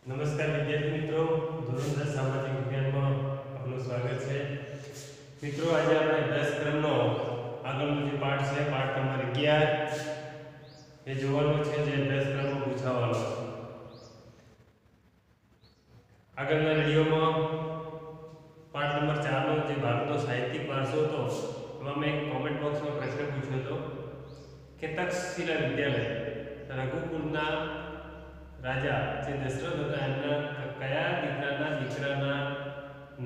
નમસ્કાર વિદ્યાર્થી મિત્રો, ધોરણ 10 સામાજિક વિજ્ઞાનમાં આપનું સ્વાગત છે. મિત્રો, આજે આપણે અભ્યાસક્રમનો આગળનો જે પાઠ છે, પાઠ નંબર 11 એ જોવાનો છે, જે અભ્યાસક્રમમાં પૂછાવાનો છે. આગળના વિડીયોમાં પાઠ નંબર 4 નો જે ભારતનો સાહિત્યિક વારસો હતો, એમાં મેં કોમેન્ટ બોક્સમાં પ્રશ્ન પૂછ્યો હતો કે તક્ષશિલા વિદ્યાલય રઘુકુળના રાજા જે દશરથ હતા એમના કયા દીકરાના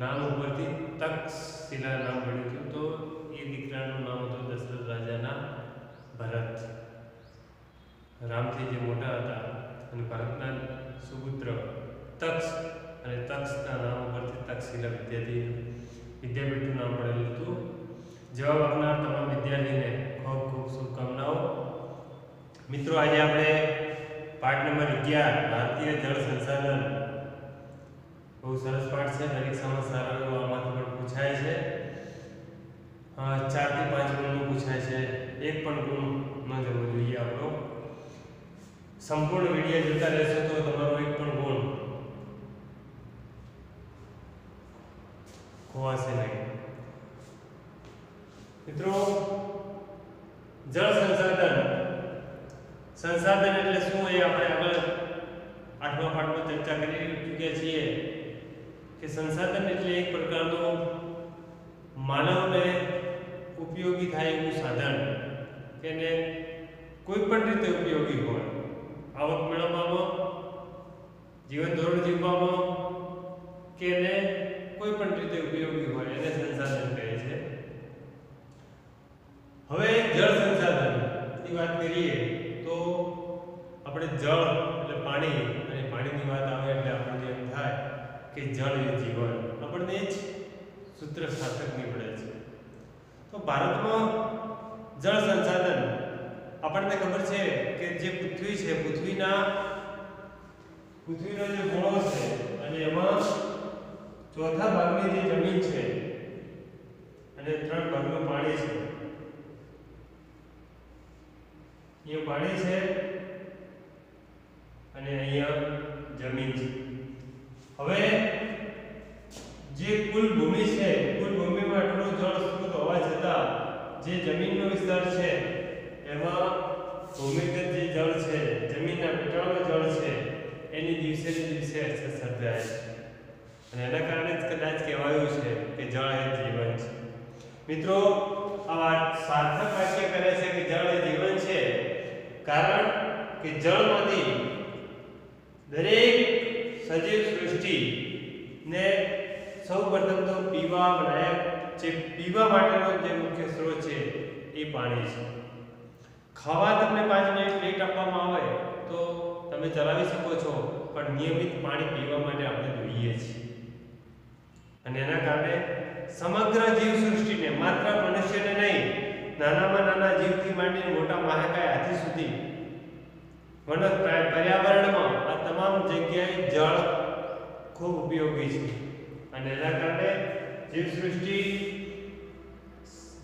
નામ ઉપરથી તક્ષશિલા નામ પડ્યું હતું? તો એ દીકરાનું નામ હતું દશરથ રાજાના ભરત. રામથી જે મોટા હતા અને ભરતના સુપુત્ર તક્ષ, અને તક્ષના નામ ઉપરથી તક્ષશિલા વિદ્યાપીઠનું નામ પડેલું હતું. જવાબ આપનાર તમામ વિદ્યાર્થીને ખૂબ ખૂબ શુભકામનાઓ. મિત્રો, આજે આપણે પાઠ નંબર 11 ભારતીય જળ સંસાધન, બહુ સરસ પાઠ છે. પરીક્ષામાં સારો એવો આમાંથી પણ પૂછાય છે. 4 થી 5 ગુણનું પૂછાય છે. એક પણ ગુણ ન જવો જોઈએ આપણો. સંપૂર્ણ વિડીયો જોતા રહેશો તો તમારો એક પણ ગુણ ખોવાશે નહીં. મિત્રો, જળ સંસાધન એટલે શું એ આપણે આગળ 8મા પાઠમાં ચર્ચા કરી ચૂક્યા છીએ કે સંસાધન એટલે એક પ્રકારનું માનવને ઉપયોગી થાય એવું સાધન, કે એને કોઈ પણ રીતે ઉપયોગી હોય. આવક મેળવવામાં, જીવન ધોરણ જીવવામાં, કે એને કોઈ પણ રીતે ઉપયોગી હોય, એને સંસાધન કહે છે. હવે જળ સંસાધનની વાત કરીએ તો આપણે જળ એટલે પાણી, અને પાણીની વાત આવે એટલે આપણને એમ થાય કે જળ એ જીવન. આપણને જ સૂત્ર સાર્થક નીવડે છે. તો ભારતમાં જળ સંસાધન આપણને ખબર છે કે જે પૃથ્વી છે, પૃથ્વીનો જે ગોળો છે, અને એમાં ચોથા ભાગની જે જમીન છે અને 3 ભાગનું પાણી છે. ये पानी છે અને અહીંયા જમીન છે. હવે જે કુલ ભૂમિ છે, કુલ ભૂમિમાં આટલું જળ સ્ત્રોત હોવા છતાં જે જમીનનો વિસ્તાર છે એમાં ભૂમિગત જે જળ છે, જમીનના પેટાળનું જળ છે, એની દિવસે ને દિવસે અછત સર્જાય છે. અને એના કારણે જ કદાચ કહેવાયું છે કે જળ એ જીવન છે. મિત્રો, આ સાર્થક વાક્ય કરે છે કે જળ એ જીવન છે, કારણ કે જળમાંથી દરેક સજીવ સૃષ્ટિને સૌપ્રથમ તો પીવા માટેનો જે મુખ્ય સ્ત્રોત છે એ પાણી છે. ખાવા તમને 5 મિનિટ લેટ આપવામાં આવે તો તમે ચલાવી શકો છો, પણ નિયમિત પાણી પીવા માટે આપણે જોઈએ છીએ. અને એના કારણે સમગ્ર જીવ સૃષ્ટિને, માત્ર મનુષ્યને નહીં, નાનામાં નાના જીવથી માંડીને મોટા મહાકાય હાથી સુધી, પર્યાવરણમાં આ તમામ જગ્યાએ જળ ખૂબ ઉપયોગી છે. અને એના કારણે જીવસૃષ્ટિ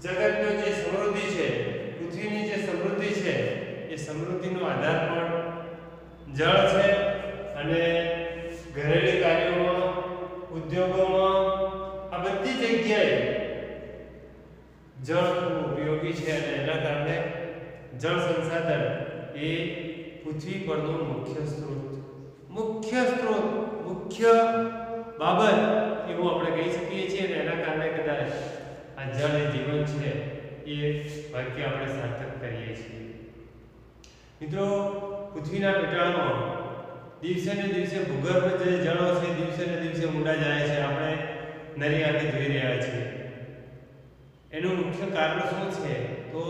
જગતનો જે સમૃદ્ધિ છે, પૃથ્વીની જે સમૃદ્ધિ છે, એ સમૃદ્ધિનો આધાર પણ જળ છે. અને ઘરેલુ કાર્યોમાં, ઉદ્યોગોમાં, આ બધી જગ્યાએ જળ ખૂબ ઉપયોગી છે. અને એના કારણે જળ સંસાધન એ પૃથ્વી પરનો મુખ્ય બાબત એવું આપણે કહી શકીએ છીએ. અને એના કારણે કદાચ આ જળ એ જીવન છે એ વાક્ય આપણે સાર્થક કરીએ છીએ. મિત્રો, પૃથ્વીના પેટાળમાં દિવસે ને દિવસે ભૂગર્ભ જે જળો છે દિવસે ને દિવસે ઊંડા જાય છે. આપણે નરી આંખે જોઈ રહ્યા છીએ. એનું મુખ્ય કારણ શું છે? તો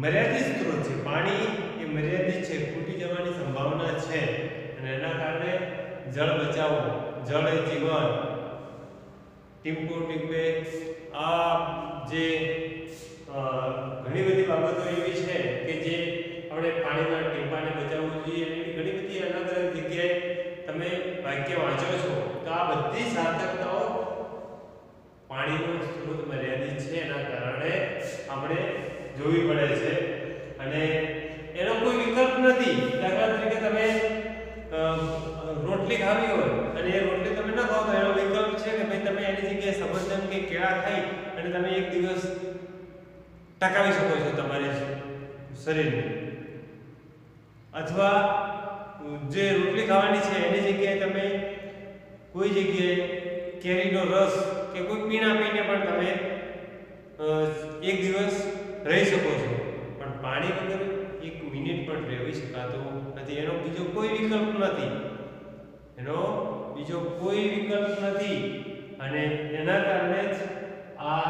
મર્યાદિત સ્ત્રોત છે. પાણી એ મર્યાદિત છે, ખૂટી જવાની સંભાવના છે. અને એના કારણે જળ બચાવો, જળ એ જીવન, ટીમ્પો ટીમ્પે, આ જે ઘણી બધી બાબતો એવી છે કે જે આપણે પાણીના ટીમ્પાને બચાવવું જોઈએ. એવી ઘણી બધી અલગ અલગ જગ્યાએ તમે વાક્ય વાંચો છો તો આ બધી સાર્થકતાઓ પાણીનો સ્ત્રોત મર્યાદિત છે એના કારણે આપણે જોવી પડે છે. અને એનો કોઈ વિકલ્પ નથી. દાખલા તરીકે તમે રોટલી ટકાવી શકો છો તમારી શરીરને, અથવા જે રોટલી ખાવાની છે એની જગ્યાએ તમે કોઈ જગ્યાએ કેરીનો રસ કે કોઈ પીણા પીને પણ તમે એક દિવસ રહી શકો છો, પણ પાણી વગર એક મિનિટ પણ રહેવી શકાતું નથી. એનો બીજો કોઈ વિકલ્પ નથી, એનો બીજો કોઈ વિકલ્પ નથી. અને એના કારણે જ આ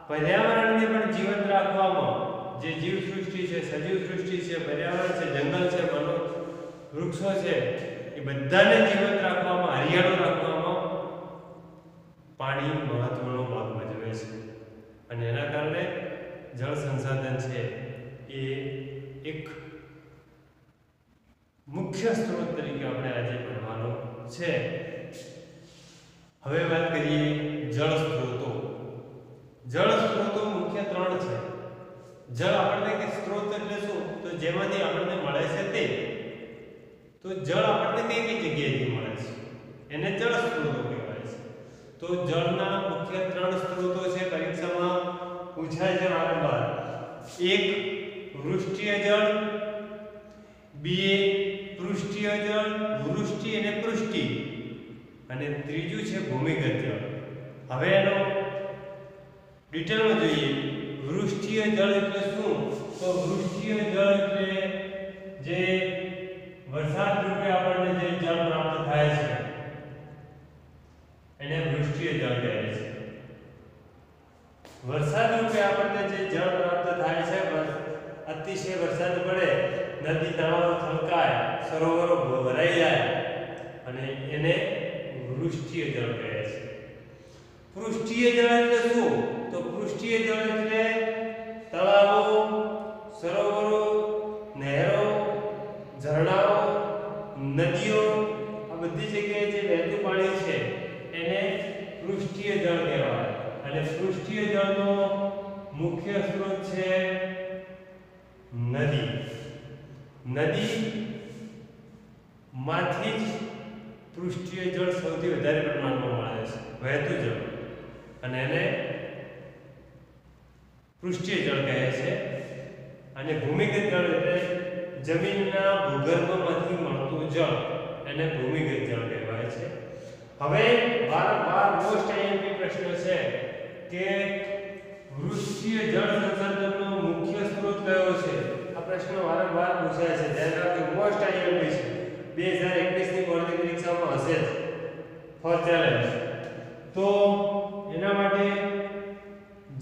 પર્યાવરણને પણ જીવંત રાખવામાં, જે જીવસૃષ્ટિ છે, સજીવ સૃષ્ટિ છે, પર્યાવરણ છે, જંગલ છે, વનો, વૃક્ષો છે, એ બધાને જીવંત રાખવામાં, હરિયાળું રાખવામાં પાણી મહત્વનો ભાગ ભજવે છે. અને એના કારણે જળ સંસાધન છે એ એક મુખ્ય સ્ત્રોત તરીકે આપણે આજે ભણવાનો છે. હવે વાત કરીએ જળ સ્ત્રોતો. જળ સ્ત્રોતો મુખ્ય 3 છે. જળ આપણને કે સ્ત્રોત એટલે શું? તો જેમાંથી આપણને મળે છે તે. તો જળ આપણને કઈ જગ્યાએથી મળે છે એને જળ સ્ત્રોતો કહેવાય છે. તો જળના મુખ્ય 3 સ્ત્રોતો છે, પરીક્ષામાં પૂછાય છે વારંવાર. એક વૃષ્ટિય જળ, બે પૃષ્ઠીય જળ, વૃષ્ટિ અને પૃષ્ટિ, અને ત્રીજું છે ભૂમિગત જળ. હવે એનો ડિટેલમાં જોઈએ. વૃષ્ટિય જળ એટલે શું? તો વૃષ્ટિય જળ એટલે જે વરસાદ રૂપે આપણને જે જળ પ્રાપ્ત થાય છે એને વૃષ્ટિય જળ કહે છે. વરસાદ રૂપે આપણને જે જળ પ્રાપ્ત થાય છે, અતિશય વરસાદ પડે, નદી તળાવો છલકાય, સરોવરો ભરાઈ જાય, અને એને વૃષ્ટિય જળ કહે છે. પૃષ્ઠીય જળ એટલે શું? તો પૃષ્ઠીય જળ એટલે તળાવો, સરોવરો, નહેરો, ઝરણાઓ, નદીઓ, આ બધી જગ્યાએ જે વહેતું પાણી છે એને પૃષ્ઠીય જળ કહેવાય. અને પૃષ્ઠીય જળનો મુખ્ય સ્ત્રોત છે નદી. નદી માંથી જ પૃષ્ઠીય જળ સૌથી વધારે પ્રમાણમાં મળે છે, વહેતું જળ, અને એને પૃષ્ઠીય જળ કહે છે. અને ભૂમિગત જળ એટલે જમીનના ભૂગર્ભમાંથી મળતું જળ, એને ભૂમિગત જળ કહેવાય છે. હવે વારંવાર મોસ્ટ આઈએમપી પ્રશ્ન છે કે વૃષ્ટિય જળ સંસાધનનો મુખ્ય સ્ત્રોત કયો છે? આ પ્રશ્ન વારંવાર પૂછાય છે. ધ્યાન રાખજો, મોસ્ટ આઈએમપી છે. 2021 ની બોર્ડની પરીક્ષામાં હશે જ ફોર ચેલેન્જ. તો એના માટે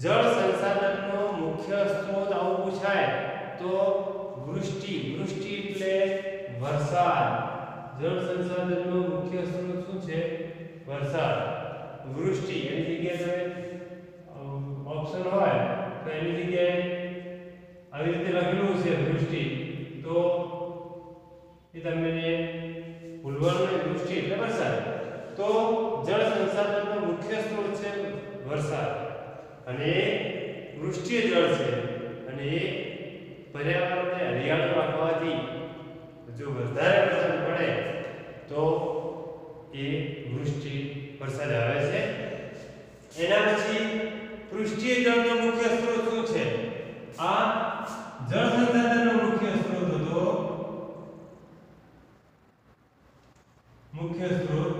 જળ સંસાધનનો મુખ્ય સ્ત્રોત આવું પૂછાય તો વૃષ્ટિ. વૃષ્ટિ એટલે વરસાદ. જળ સંસાધનનો મુખ્ય સ્ત્રોત શું છે? વરસાદ. વૃષ્ટિ એની જગ્યાએ ઓપ્શન હોય તો એની જગ્યાએ આવી રીતે લખેલું છે વૃષ્ટિ, તો એ તમને ભૂલવાનું નહીં. વૃષ્ટિ એટલે વરસાદ. તો જળ સંસાધનનો મુખ્ય સ્ત્રોત છે વરસાદ, અને એ વૃષ્ટિય જળ છે, અને એ પર્યાવરણને હરિયાળું રાખવાથી જો વધારે વરસાદ પડે તો એ વૃષ્ટિ વરસાદ આવે છે. એના પછી પૃષ્ઠીય જળનો મુખ્ય સ્ત્રોત શું છે? આ જળ સંસાધનનો મુખ્ય સ્ત્રોત હતો. મુખ્ય સ્ત્રોત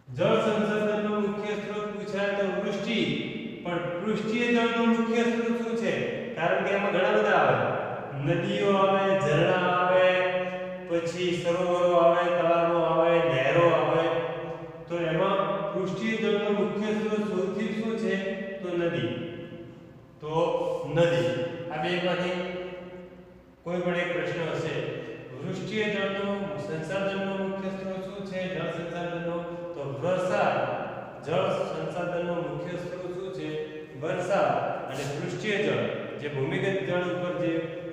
જળ સંસાધનનો મુખ્ય સ્ત્રોત પૂછાય તો વૃષ્ટિ. પણ પૃષ્ઠીય જળનો મુખ્ય સ્ત્રોત શું છે? કારણ કે એમાં ઘણા બધા આવે, નદીઓ આવે, ઝરણા આવે, પછી સરોવરો આવે, તળાવો આવે, નહેરો આવે. તો એમાં પૃષ્ઠીય જળનો મુખ્ય સ્ત્રોત સૌથી શું છે? તો નદી. તો નદી. આ બેમાંથી કોઈ પણ એક પ્રશ્ન હશે. વૃષ્ટિય જળનો સંસાધનનો મુખ્ય સ્ત્રોત શું છે? જળ સંસાધનનો તો વરસાદ. જળ સંસાધનનો મુખ્ય સ્ત્રોત શું છે? વરસાદ. અને પૃષ્ઠીય જળ જે ભૂમિગત જળ ઉપર જે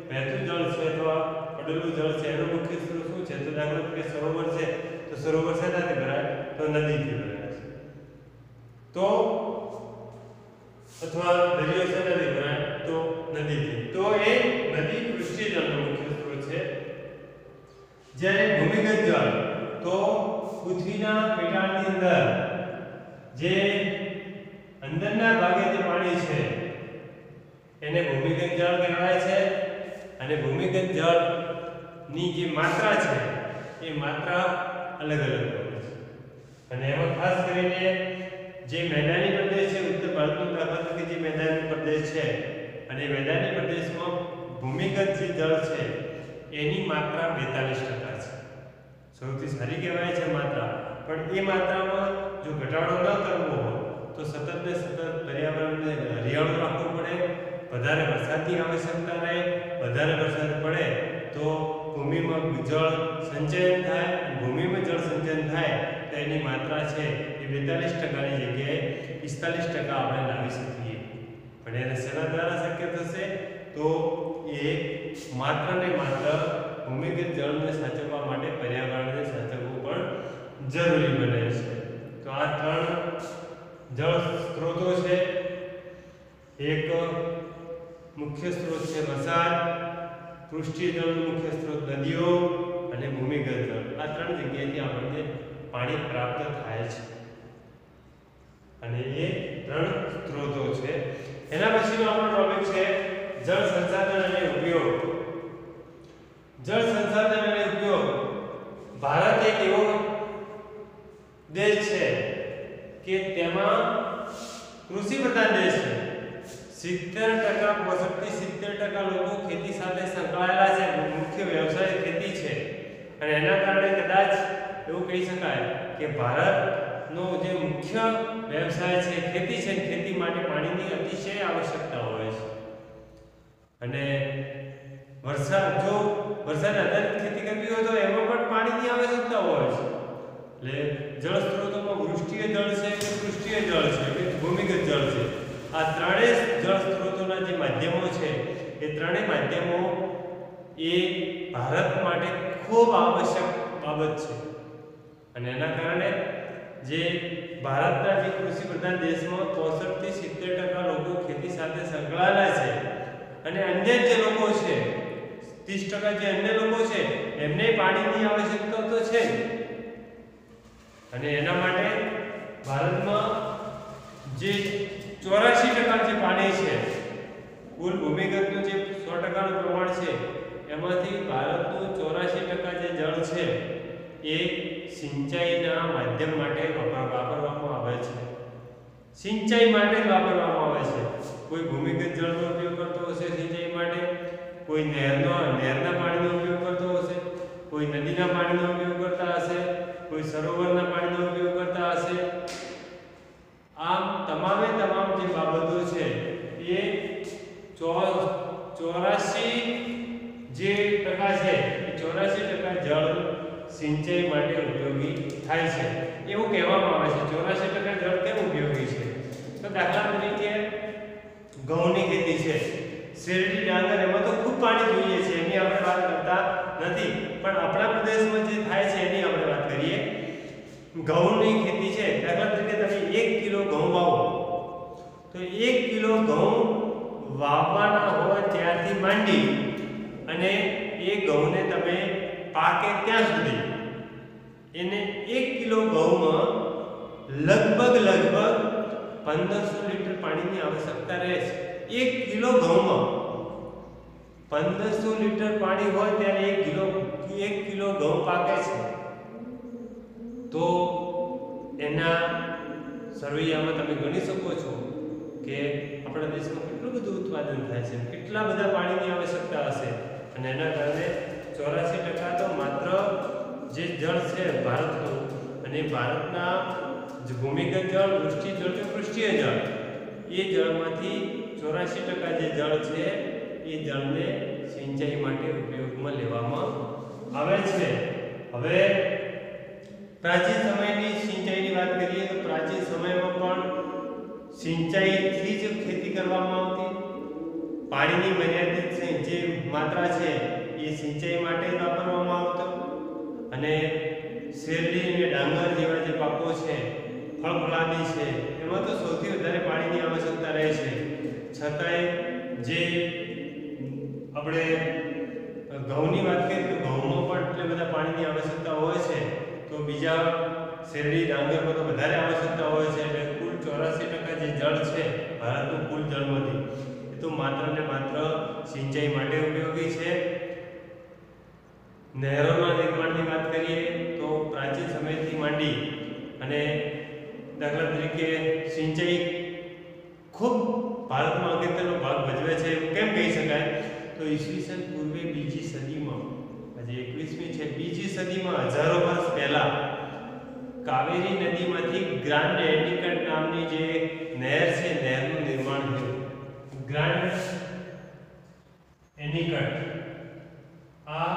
વહેતું જળ છે અથવા પડેલું જળ છે એનો મુખ્ય સ્ત્રોત શું છે? તો દાખલા તરીકે સરોવર છે તો સરોવર શેનાથી ભરાય? તો નદીથી ભરાય છે. તો અથવા દરિયો શેનાથી ભરાય? તો નદીથી. તો એ નદી પૃષ્ઠીય જળનો મુખ્ય સ્ત્રોત છે. જ્યારે ભૂમિગત જળ તો પૃથ્વીના પેટાળની અંદર જે અંદરના ભાગે જે પાણી છે એને ભૂમિગત જળ કહેવાય છે અને ભૂમિગત જળની જે માત્રા છે એ માત્રા અલગ અલગ હોય છે અને એમાં ખાસ કરીને જે મેદાની પ્રદેશ છે ઉત્તર ભારતનો દાખલા તરીકે જે મેદાની પ્રદેશ છે અને મેદાની પ્રદેશમાં ભૂમિગત જે જળ છે એની માત્રા 42% છે સૌથી સારી કહેવાય છે માત્રા પણ એ માત્રામાં જો ઘટાડો ન કરવો હોય તો સતત ને સતત પર્યાવરણને હરિયાળું રાખવું પડે વધારે વરસાદની આવશ્યકતા રહે વધારે વરસાદ પડે તો ભૂમિમાં જળ સંચયન થાય ભૂમિમાં જળ સંચયન થાય તો એની માત્રા છે એ 42%ની જગ્યાએ 45% આપણે લાવી શકીએ પણ એને શેના દ્વારા શક્ય થશે તો એ માત્ર ને માત્ર ભૂમિગત જળને સાચવવા માટે પર્યાવરણને સાચવવું પણ જરૂરી બને છે તો આ ત્રણ જળ સ્ત્રોતો છે એક મુખ્ય સ્ત્રોત છે વરસાદ પૃષ્ઠીય જળનો મુખ્ય સ્ત્રોત નદીઓ અને ભૂમિગત જળ આ ત્રણ જગ્યાએથી આપણને પાણી પ્રાપ્ત થાય છે અને એ ત્રણ સ્ત્રોતો છે એના પછીનો આપણો ટોપિક છે જળ સંસાધન અને ઉપયોગ જળ સંસાધન અને ઉપયોગ ભારત એક એવો દેશ છે કે તેમાં કૃષિ પ્રધાન દેશ છે 70% 65-70% લોકો ખેતી સાથે સંકળાયેલા છે મુખ્ય વ્યવસાય ખેતી છે અને એના કારણે કદાચ એવું કહી શકાય કે ભારતનો જે મુખ્ય વ્યવસાય છે ખેતી છે ખેતી માટે પાણીની અતિશય આવશ્યકતા હોય છે અને વરસાદ આધારિત ખેતી કરવી હોય તો એમાં પણ પાણીની આવશ્યકતા હોય છે એટલે જળ સ્ત્રોતોમાં વૃષ્ટિય જળ છે કે પૃષ્ઠીય જળ છે કે ભૂમિગત જળ છે આ ત્રણેય જળ સ્ત્રોતોના જે માધ્યમો છે એ ત્રણેય માધ્યમો એ ભારત માટે ખૂબ આવશ્યક બાબત છે અને એના કારણે જે ભારતના જે કૃષિ પ્રધાન દેશમાં 65-70% લોકો ખેતી સાથે સંકળાયેલા છે અને અન્ય જે લોકો છે 30% જે અન્ય લોકો છે એમને પાણીની આવશ્યકતા તો છે અને એના માટે ભારતમાં જે 84% જે પાણી છે કુલ ભૂમિગતનું જે 100%નું પ્રમાણ છે એમાંથી ભારતનું 84% જે જળ છે એ સિંચાઈના માધ્યમ માટે વાપરવામાં આવે છે સિંચાઈ માટે જ વાપરવામાં આવે છે કોઈ ભૂમિગત જળનો ઉપયોગ કરતો હશે સિંચાઈ માટે કોઈ નહેરના પાણીનો ઉપયોગ કરતો હશે કોઈ નદીના પાણીનો ઉપયોગ કરતા હશે કોઈ સરોવરના પાણીનો ઉપયોગ કરતા હશે આમ તમામે તમામ જે બાબતો છે એ 84 જે ટકા છે એ 84% જળ સિંચાઈ માટે ઉપયોગી થાય છે એવું કહેવામાં આવે છે 84% જળ કેમ ઉપયોગી છે તો દાખલા તરીકે ઘઉંની ખેતી છે શેરડી ડાંગર એમાં તો ખૂબ પાણી જોઈએ છે એની આપણે વાત કરતા નથી પણ આપણા પ્રદેશમાં જે થાય છે એની આપણે વાત કરીએ ઘઉંની ખેતી છે દાખલા તરીકે તમે 1 કિલો ઘઉં વાવો તો 1 કિલો ઘઉં વાવવાના હોય ત્યારથી માંડી અને એ ઘઉંને તમે પાકે ત્યાં સુધી એને 1 કિલો ઘઉંમાં લગભગ 1500 લીટર પાણીની આવશ્યકતા રહે છે 1 કિલો ઘઉંમાં 1500 લીટર પાણી હોય ત્યારે 1 કિલો ઘઉં પાકે છે તો એના સરવૈયામાં તમે ગણી શકો છો કે આપણા દેશમાં કેટલું બધું ઉત્પાદન થાય છે કેટલા બધા પાણીની આવશ્યકતા હશે અને એના કારણે 84% તો માત્ર જે જળ છે ભારતનું અને ભારતના જે ભૂમિગત જળ વૃષ્ટિ જળ કે પૃષ્ઠીય જળ એ જળમાંથી 84% જે જળ છે એ જળને સિંચાઈ માટે ઉપયોગમાં લેવામાં આવે છે હવે પ્રાચીન સમયની સિંચાઈની વાત કરીએ તો પ્રાચીન સમયમાં પણ સિંચાઈથી જ ખેતી કરવામાં આવતી પાણીની મર્યાદિત જે માત્રા છે એ સિંચાઈ માટે જ વાપરવામાં આવતો અને શેરડી અને ડાંગર જેવા જે પાકો છે ફળફળાદી છે એમાં તો સૌથી વધારે પાણીની આવશ્યકતા રહે છે છતાંય જે આપણે ઘઉંની વાત કરીએ તો ઘઉંમાં પણ એટલે બધા પાણીની આવશ્યકતા હોય છે તો બીજા શેરડી ડાંગરમાં તો વધારે આવશ્યકતા હોય છે એટલે કુલ 84% જે જળ છે ભારતનું કુલ જળમાંથી તો માત્ર ને માત્ર સિંચાઈ માટે ઉપયોગી છે। નહેરોના નિર્માણની વાત કરીએ તો પ્રાચીન સમયથી માંડી અને દાખલા તરીકે સિંચાઈ ખૂબ ભારતમાં અગત્યનો ભાગ ભજવે છે એવું કેમ કહી શકાય તો ઈસવીસન પૂર્વે બીજી સદીમાં, આજે 21મી છે, બીજી સદીમાં હજારો વર્ષ પહેલા કાવેરી નદીમાંથી ગ્રાન્ડ એનિકટ નામની જે નહેર છે, નહેરનું નિર્માણ થયું। ગ્રાન્ડ એનિકટ આ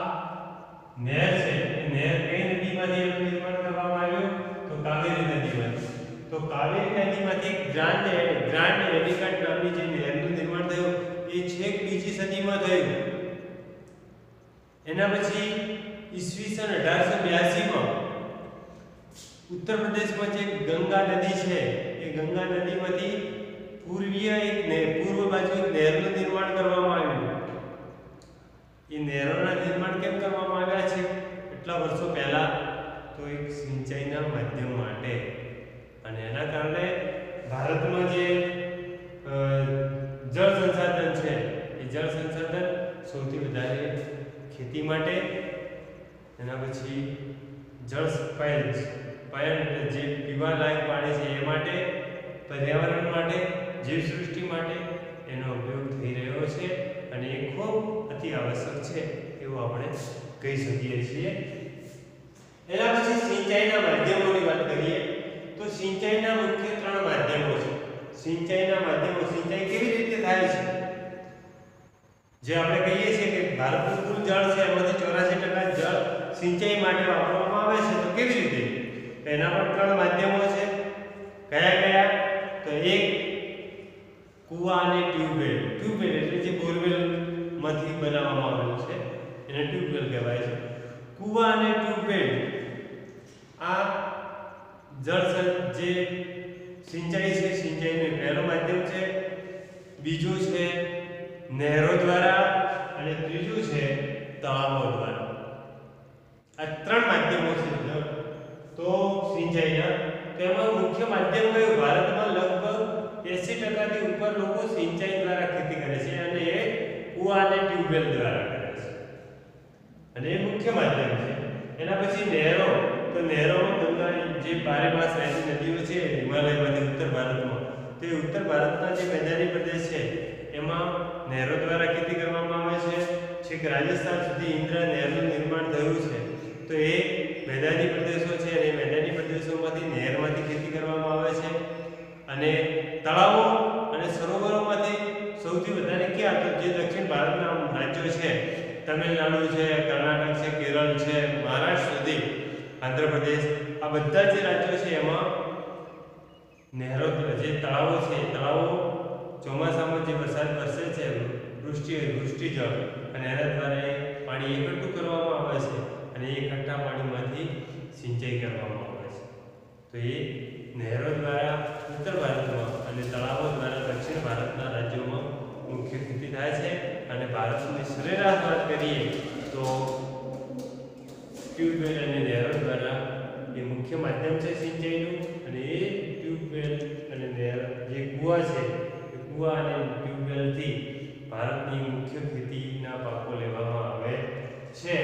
નહેર છે, એ નહેર કઈ નદીમાંથી એનું નિર્માણ કરવામાં આવ્યું તો કાવેરી નદીમાંથી। તો કાવેરી નદીમાંથી ગ્રાન્ડ એનિકટ નામની જે નહેરનું નિર્માણ થયું એ છેક બીજી સદીમાં થયું। એના પછી ઈસવીસન 1882માં ઉત્તર પ્રદેશમાં જે ગંગા નદી છે એ ગંગા નદીમાંથી પૂર્વ બાજુ એક નહેરનું નિર્માણ કરવામાં આવ્યું। એ નહેરોના નિર્માણ કેમ કરવામાં આવ્યા છે એટલા વર્ષો પહેલા તો એક સિંચાઈના માધ્યમ માટે, અને એના કારણે ભારતમાં જે જળ સંસાધન છે એ જળ સંસાધન સૌથી વધારે ખેતી માટે, એના પછી જળ પાયન જે પીવાલાયક પાણી છે એ માટે, પર્યાવરણ માટે, જીવસૃષ્ટિ માટે એનો ઉપયોગ થઈ રહ્યો છે અને એ ખૂબ અતિ આવશ્યક છે એવું આપણે કહી શકીએ છીએ। એના પછી સિંચાઈના માધ્યમોની વાત કરીએ તો સિંચાઈના મુખ્ય 3 માધ્યમો છે। સિંચાઈના માધ્યમો, સિંચાઈ કેવી રીતે થાય છે? જે આપણે કહીએ છીએ કે ભારતનું કુલ જળ છે એમાંથી 84% જળ સિંચાઈ માટે વાપરવામાં આવે છે, તો કેવી રીતે? એના પર 3 માધ્યમો છે। કયા કયા? તો એક કુવા અને ટ્યુબવેલ। ટ્યુબવેલ એટલે જે બોરવેલ માંથી બનાવવામાં આવેલું છે એને ટ્યુબવેલ કહેવાય છે। કુવા અને ટ્યુબવેલ આ જળ જે સિંચાઈ છે, સિંચાઈનું પહેલું માધ્યમ છે। બીજું છે નહેરો દ્વારા અને ત્રીજું છે તળાવો દ્વારા। આ 3 માધ્યમો છે તો સિંચાઈના। તેમાં મુખ્ય માધ્યમ કયું? ભારતમાં લગભગ 80% થી ઉપર લોકો સિંચાઈ દ્વારા ખેતી કરે છે અને એ કુવા અને ટ્યુબવેલ દ્વારા કરે છે અને એ મુખ્ય માધ્યમ છે। એના પછી નહેરો, તો નહેરોમાં ગંગા જે બારે માસ રહેતી નદીઓ છે હિમાલયમાંથી ઉત્તર ભારતમાં, તે ઉત્તર ભારતના જે મેદાની પ્રદેશ છે એમાં નહેરો દ્વારા ખેતી કરવામાં આવે છે। છેક રાજસ્થાન સુધી ઇન્દ્રા નહેરનું નિર્માણ થયું છે, તો એ મેદાની પ્રદેશો છે અને મેદાની પ્રદેશોમાંથી નહેરમાંથી ખેતી કરવામાં આવે છે। અને તળાવો અને સરોવરોમાંથી સૌથી વધારે ક્યાં? તો જે દક્ષિણ ભારતના રાજ્યો છે, તમિલનાડુ છે, કર્ણાટક છે, કેરળ છે, મહારાષ્ટ્ર સુધી, આંધ્રપ્રદેશ, આ બધા જે રાજ્યો છે એમાં નહેરો, જે તળાવો છે, તળાવો ચોમાસામાં જે વરસાદ વરસે છે વૃષ્ટિજળ, અને એના દ્વારા પાણી એકઠું કરવામાં આવે છે અને એ એકઠા પાણીમાંથી સિંચાઈ કરવામાં આવે છે। તો એ નહેરો દ્વારા ઉત્તર ભારતમાં અને તળાવો દ્વારા દક્ષિણ ભારતના રાજ્યોમાં મુખ્ય ખેતી થાય છે। અને ભારતની સરેરાશ વાત કરીએ તો ટ્યુબવેલ અને નહેરો દ્વારા એ મુખ્ય માધ્યમ છે સિંચાઈનું, અને એ ટ્યુબવેલ અને નહેર જે કુવા છે એ કુવા અને ટ્યુબવેલથી ભારતની મુખ્ય ખેતીના પાકો લેવામાં આવે છે।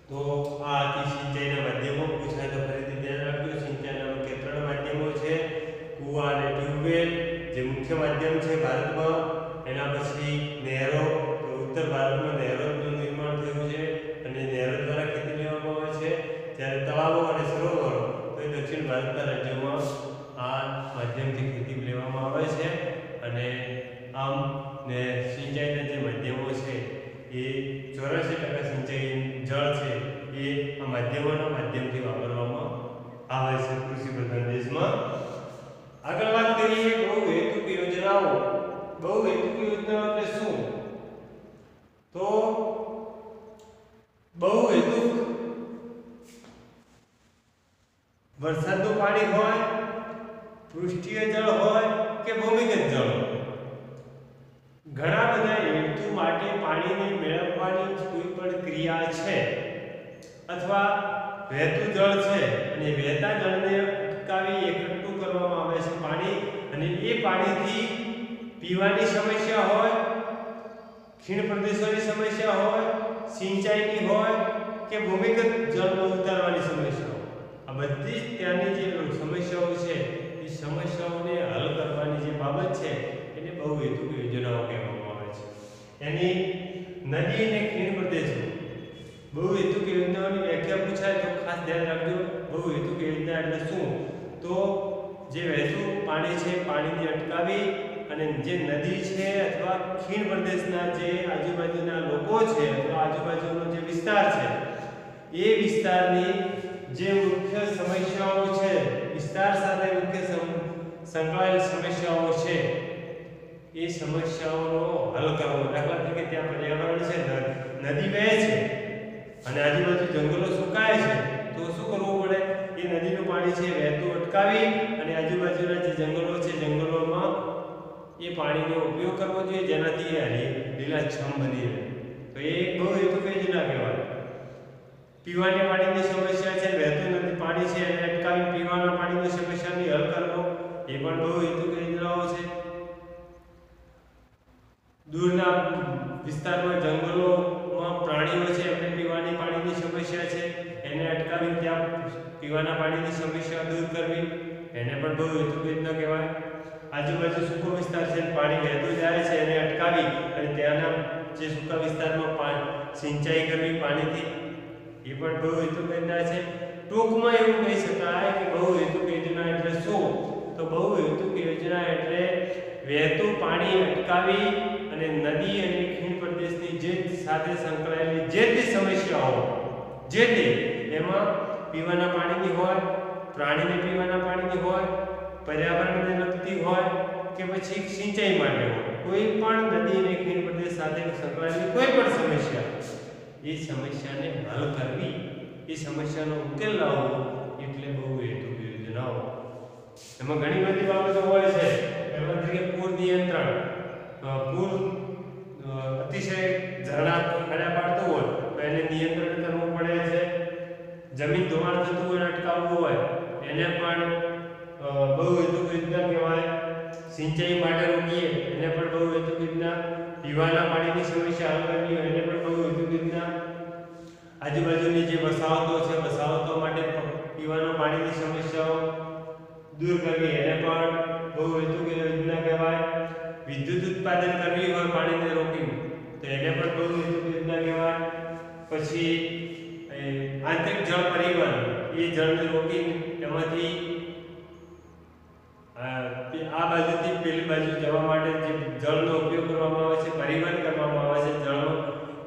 તો આ હતી સિંચાઈના માધ્યમો। પૂછાય તો ફરીથી ધ્યાન રાખજો, સિંચાઈના મુખ્ય 3 માધ્યમો છે, કુવા અને ટ્યુબવેલ જે મુખ્ય માધ્યમ છે ભારતમાં। એના પછી નહેરો, તો ઉત્તર ભારતમાં નહેરોનું નિર્માણ થયું છે અને નહેરો દ્વારા ખેતી લેવામાં આવે છે। જ્યારે તળાવો અને સરોવરો તો એ દક્ષિણ ભારતના રાજ્યોમાં આ માધ્યમથી ખેતી લેવામાં આવે છે। અને આમ ને સિંચાઈના જે માધ્યમો છે એ 84% સિંચાઈ જળ છે એ આ માધ્યમોના માધ્યમથી વાપરવામાં આવે છે કૃષિ પ્રધાન દેશમાં। આગળ વાત કરીએ બહુહેતુક યોજનાઓ। બહુહેતુક યોજનાઓ એટલે શું? તો બહુહેતુક વરસાદનું પાણી હોય, પૃષ્ઠીય જળ હોય કે ભૂમિગત જળ હોય, ઘણા બધા હેતુ માટે પાણીને મેળવવાની કોઈ પણ ક્રિયા છે અથવા વહેતું જળ છે અને વહેતા જળને અટકાવી એકઠું કરવામાં આવે છે પાણી, અને એ પાણીથી પીવાની સમસ્યા હોય, ખીણ પ્રદેશોની સમસ્યા હોય, સિંચાઈની હોય કે ભૂમિગત જળ ઉતારવાની સમસ્યા હોય, આ બધી જ ત્યાંની જે સમસ્યાઓ છે એ સમસ્યાઓને હલ કરવાની જે બાબત છે એને બહુહેતુક યોજનાઓ કહેવામાં આવે છે. એની નદી અને ખીણ પ્રદેશો બહુહેતુક યોજનાઓની વ્યાખ્યા પૂછાય તો ખાસ ધ્યાન રાખજો. બહુહેતુક યોજના એટલે શું? તો જે વહેતું પાણી છે પાણીને અટકાવી અને જે નદી છે અથવા ખીણ પ્રદેશના જે આજુબાજુના લોકો છે અથવા આજુબાજુનો જે વિસ્તાર છે એ વિસ્તારની જે મુખ્ય સમસ્યાઓ છે, વિસ્તાર સાથે મુખ્ય સંકળાયેલ સમસ્યાઓ છે એ સમસ્યાઓનો હલ કરવો. દાખલા તરીકે ત્યાં પર્યાવરણ છે, નદી વહે છે અને આજુબાજુ જંગલો સુકાય છે તો શું કરવું પડે? એ નદીનું પાણી છે વહેતું અટકાવી અને આજુબાજુના જે જંગલો છે જંગલોમાં એ પાણીનો ઉપયોગ કરવો જોઈએ જેનાથી એ લીલાછમ બની રહે. તો એ એક બહુહેતુક યોજના કહેવાય. પીવાના પાણીની સમસ્યા છે, વહેતું નદી પાણી છે એને અટકાવી પીવાના પાણીની સમસ્યાને હલ કરવો એ પણ બહુહેતુક યોજનાઓ છે. દૂરના વિસ્તારમાં જંગલોમાં પ્રાણીઓ છે એમને પીવાની પાણીની સમસ્યા છે એને અટકાવી ત્યાં પીવાના પાણીની સમસ્યા દૂર કરવી એને પણ બહુહેતુક યોજના કહેવાય. આજુબાજુ સૂકો વિસ્તાર છે પાણી વહેતું જાય છે એને અટકાવી અને ત્યાંના જે સૂકા વિસ્તારમાં સિંચાઈ કરવી પાણીથી એ પણ બહુહેતુક યોજના છે. ટૂંકમાં એવું કહી શકાય કે બહુહેતુક યોજના એટલે શું? તો બહુહેતુક યોજના એટલે વહેતું પાણી અટકાવી અને નદી અને ખીણ પ્રદેશની જે સાથે સંકળાયેલી જે તે સમસ્યાઓ જે તે એમાં પીવાના પાણીની હોય, પ્રાણીને પીવાના પાણીની હોય, પર્યાવરણને લગતી હોય કે પછી સિંચાઈ માટે હોય, કોઈ પણ નદી અને ખીણ પ્રદેશ સાથે સંકળાયેલી કોઈ પણ સમસ્યા એ સમસ્યાને હલ કરવી, એ સમસ્યાનો ઉકેલ લાવવો એટલે બહુહેતુક યોજનાઓ. એમાં ઘણી બધી બાબતો હોય છે. એમાં તરીકે પૂર નિયંત્રણ, પૂર અતિશય ઝરણા ખાડા પાડતું હોય તો એને નિયંત્રણ કરવું પડે છે. જમીન ધોવાણ થતું હોય અટકાવવું હોય એને પણ બહુહેતુક યોજના કહેવાય. સિંચાઈ માટે રોકીએ એને પણ બહુહેતુક યોજના. પીવાના પાણીની સમસ્યા હલ કરવી હોય એને પણ બહુહેતુક યોજના. આજુબાજુની જે વસાહતો છે વસાહતો માટે પીવાના પાણીની સમસ્યાઓ દૂર કરવી એને પણ બહુહેતુક યોજના કહેવાય. વિદ્યુત ઉત્પાદન કરવી હોય પાણીને રોકીને તો એને પણ બહુહેતુક યોજના કહેવાય. પછી આંતરિક જળ પરિવહન, એ જળને રોકીને એમાંથી આ બાજુથી પેલી બાજુ જવા માટે જે જળનો ઉપયોગ કરવામાં આવે છે, પરિવહન કરવામાં આવે છે જળનો,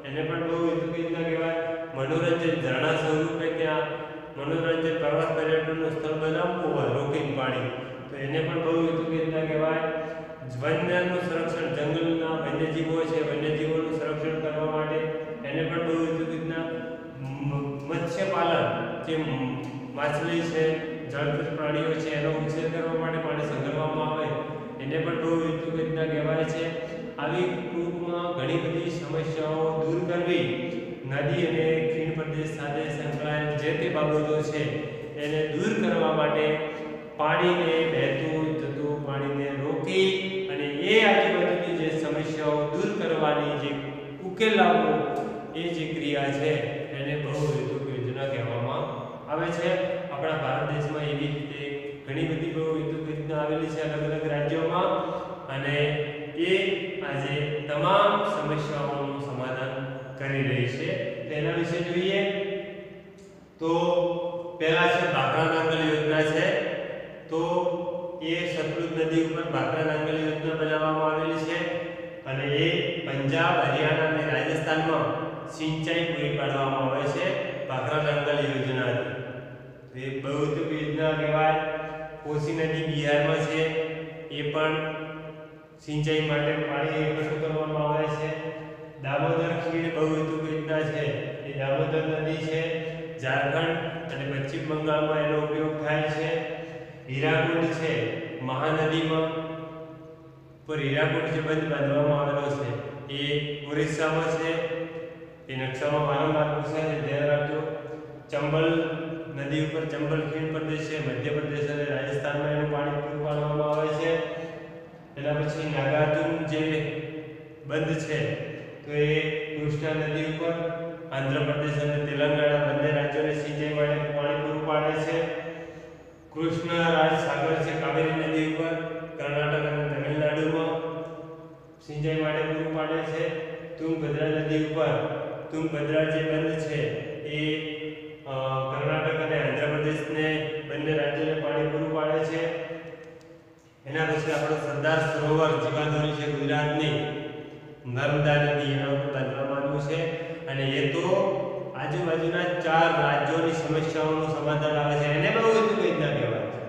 એને પણ બહુહેતુક યોજના કહેવાય. મનોરંજન, ઝરણા સ્વરૂપે ત્યાં મનોરંજન પ્રવાસ પર્યટનનું સ્થળ બનાવવું હોય રોકીને પાણી તો એને પણ બહુહેતુક યોજના કહેવાય. વન્યનું સંરક્ષણ, જંગલના વન્યજીવો છે વન્યજીવોનું સંરક્ષણ કરવા માટે એને પણ બહુહેતુક યોજના. મત્સ્યપાલન, જે માછલી છે જળચર પ્રાણીઓ છે એનો ઉછેર કરવા માટે પાણી સંગ્રહવામાં આવે એને પણ બહુહેતુક યોજના કહેવાય છે. આવી ટૂંકમાં ઘણી બધી સમસ્યાઓ દૂર કરવી, નદી અને ખીણ પ્રદેશ સાથે સંકળાયેલ જે તે બાબતો છે એને દૂર કરવા માટે પાણીને વહેતું જતું પાણીને રોકી અને એ આજુબાજુની જે સમસ્યાઓ દૂર કરવાની જે ઉકેલ લાવવો એ જે ક્રિયા છે એને બહુહેતુક યોજના કહેવામાં આવે છે. આપણા ભારત દેશમાં એવી રીતે ઘણી બધી બહુહેતુક યોજના આવેલી છે અલગ અલગ રાજ્યોમાં અને એ આજે તમામ સમસ્યાઓનું સમાધાન કરી રહી છે. તેના વિશે જોઈએ તો પહેલા છે ભાખરા નાંગલ યોજના છે. તો એ સતલુજ નદી ઉપર ભાખરા નાંગલ યોજના બનાવવામાં આવેલી છે અને એ પંજાબ, હરિયાણા અને રાજસ્થાનમાં સિંચાઈ પૂરી પાડવામાં આવે છે ભાખરા નાંગલ યોજનાથી. એ બહુહેતુક યોજના કહેવાય. કોસી નદી બિહારમાં છે એ પણ સિંચાઈ માટે પાણી એકઠું કરવામાં આવે છે. દામોદર ખીણ બહુહેતુક યોજના છે. એ દામોદર નદી છે ઝારખંડ અને પશ્ચિમ બંગાળમાં એનો ઉપયોગ થાય છે. હીરાકુંડ છે મહાનદીમાં પર હીરાકુંડ જે બંધ બાંધવામાં આવેલો છે એ ઓરિસ્સામાં છે. એ નકશામાં વારંવાર પૂછાય છે, ધ્યાન રાખજો. ચંબલ નદી ઉપર ચંબલ ખીણ પ્રદેશ છે મધ્યપ્રદેશ અને રાજસ્થાનમાં એનું પાણી પૂરું પાડવામાં આવે છે. એના પછી નાગાર્જુન જે બંધ છે તો એ કૃષ્ણા નદી ઉપર આંધ્રપ્રદેશ અને તેલંગાણા બંને રાજ્યોને સિંચાઈ માટે પાણી પૂરું પાડે છે. કૃષ્ણ રાજ સાગર છે કાવેરી નદી ઉપર કર્ણાટક અને તમિલનાડુમાં સિંચાઈ માટે પૂરું પાડે છે. તુંગભદ્રા નદી ઉપર તુંગભદ્રા જે બંધ છે એ કર્ણાટક અને આંધ્રપ્રદેશને બંને રાજ્યોને પાણી પૂરું પાડે છે. એના પછી આપણો સરદાર સરોવર જીવાદોરી છે ગુજરાતની નર્મદા નદી એના ઉપર બાંધવામાં આવ્યું છે અને એ તો આજુબાજુના 4 રાજ્યોની સમસ્યાઓનું સમાધાન આવે છે. એને બહુ હેતુ યોજના કહેવાય છે.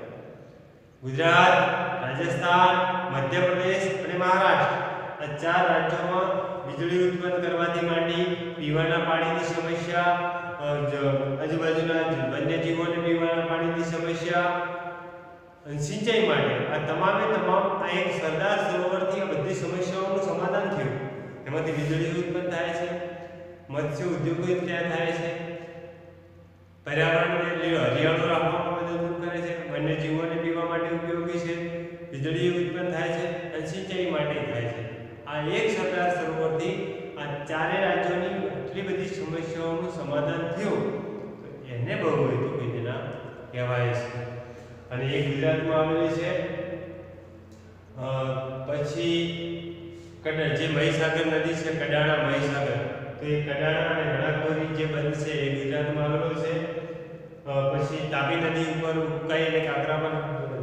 ગુજરાત, રાજસ્થાન, મધ્યપ્રદેશ અને મહારાષ્ટ્ર આ 4 રાજ્યોમાં વીજળી ઉત્પન્ન કરવાથી માંડી પીવાના પાણીની સમસ્યા, આજુબાજુના વન્યજીવોને પીવાના પાણીની સમસ્યા અને સિંચાઈ માટે આ તમામે તમામ આ એક સરદાર સરોવરથી આ બધી સમસ્યાઓનું સમાધાન થયું. એમાંથી વીજળી ઉત્પન્ન થાય છે, મત્સ્ય ઉદ્યોગો ત્યાં થાય છે, પર્યાવરણને હરિયાળું રાખવામાં મદદ કરે છે, વન્યજીવોને પીવા માટે ઉપયોગી છે, વીજળી ઉત્પન્ન થાય છે અને સિંચાઈ માટે થાય છે. આ એક સરદાર સરોવરથી આ 4 રાજ્યોની આટલી બધી સમસ્યાઓનું સમાધાન થયું તો એને બહુહેતુ યોજના કહેવાય છે. અને એ ગુજરાતમાં આવેલી છે. પછી જે મહીસાગર નદી છે કડાણા મહીસાગર તો એ કડાણા અને રણાકોરી જે બંધ છે એ ગુજરાતમાં આવેલો છે. પછી તાપી નદી ઉપર ઉકાઈ અને કાકરાપર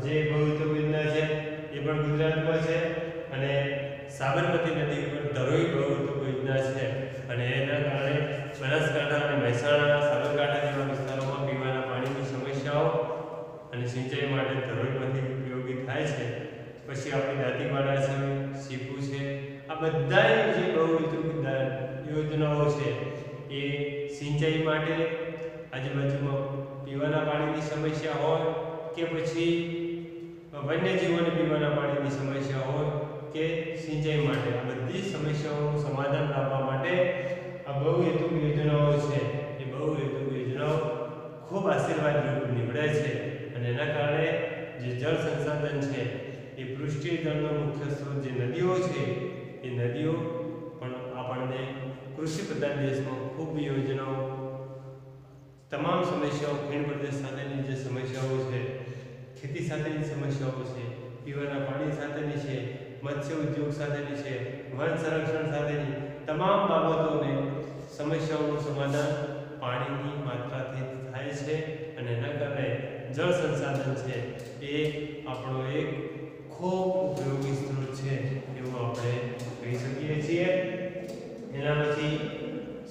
જે બહુહેતુ યોજના છે એ પણ ગુજરાતમાં છે. અને સાબરમતી નદી ઉપર ધરોઈ બહુહેતુ યોજના છે અને એના કારણે બનાસકાંઠા અને મહેસાણા સાબરકાંઠા જેવા વિસ્તારોમાં પીવાના પાણીની સમસ્યાઓ અને સિંચાઈ માટે ધરોઈમાંથી ઉપયોગી થાય છે. પછી આપણી દાંતીવાડા છે, સીપુ છે, આ બધા જે બહુહેતુ યોજનાઓ છે એ સિંચાઈ માટે, આજુબાજુમાં પીવાના પાણીની સમસ્યા હોય કે પછી વન્યજીવોને પીવાના પાણીની સમસ્યા હોય કે સિંચાઈ માટે આ બધી સમસ્યાઓનું સમાધાન લાવવા માટે આ બહુહેતુ યોજનાઓ છે એ બહુહેતુ યોજનાઓ ખૂબ આશીર્વાદરૂપ નીવડે છે. અને એના કારણે જે જળ સંસાધન છે એ પૃષ્ઠીય જળનો મુખ્ય સ્ત્રોત જે નદીઓ છે એ નદીઓ પણ આપણને કૃષિ પ્રધાન દેશમાં ખૂબ યોજનાઓ, તમામ સમસ્યાઓ, ખીણ પ્રદેશ સાથેની જે સમસ્યાઓ છે, ખેતી સાથેની સમસ્યાઓ છે, પીવાના પાણી સાથેની છે, મત્સ્ય ઉદ્યોગ સાથેની છે, વન સંરક્ષણ સાથેની તમામ બાબતોને સમસ્યાઓનું સમાધાન પાણીની માત્રાથી થાય છે. અને એના કારણે જળ સંસાધન છે એ આપણો એક ખૂબ ઉપયોગી સ્ત્રોત છે એવું આપણે કહી શકીએ છીએ. એના પછી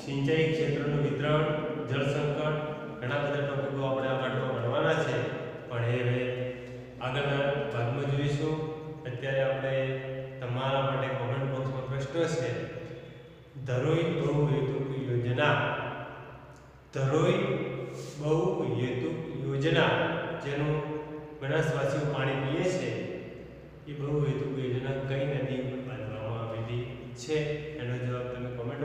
સિંચાઈ ક્ષેત્રનું વિતરણ, જળ સંકટ, ઘણા બધા ટોપિકો આપણે આ પાઠમાં ભણવાના છે પણ એ હવે આગળના ભાગમાં જોઈશું. અત્યારે આપણે તમારા માટે કોમેન્ટ બોક્સમાં પ્રશ્ન છે. ધરોઈ બહુહેતુક યોજના, ધરોઈ બહુહેતુક યોજના જેનું બનાસવાસીઓ પાણી પીએ છે એ બહુહેતુક યોજના કઈ નદી ઉપર બાંધવામાં આવેલી છે? એનો જવાબ તમે કોમેન્ટ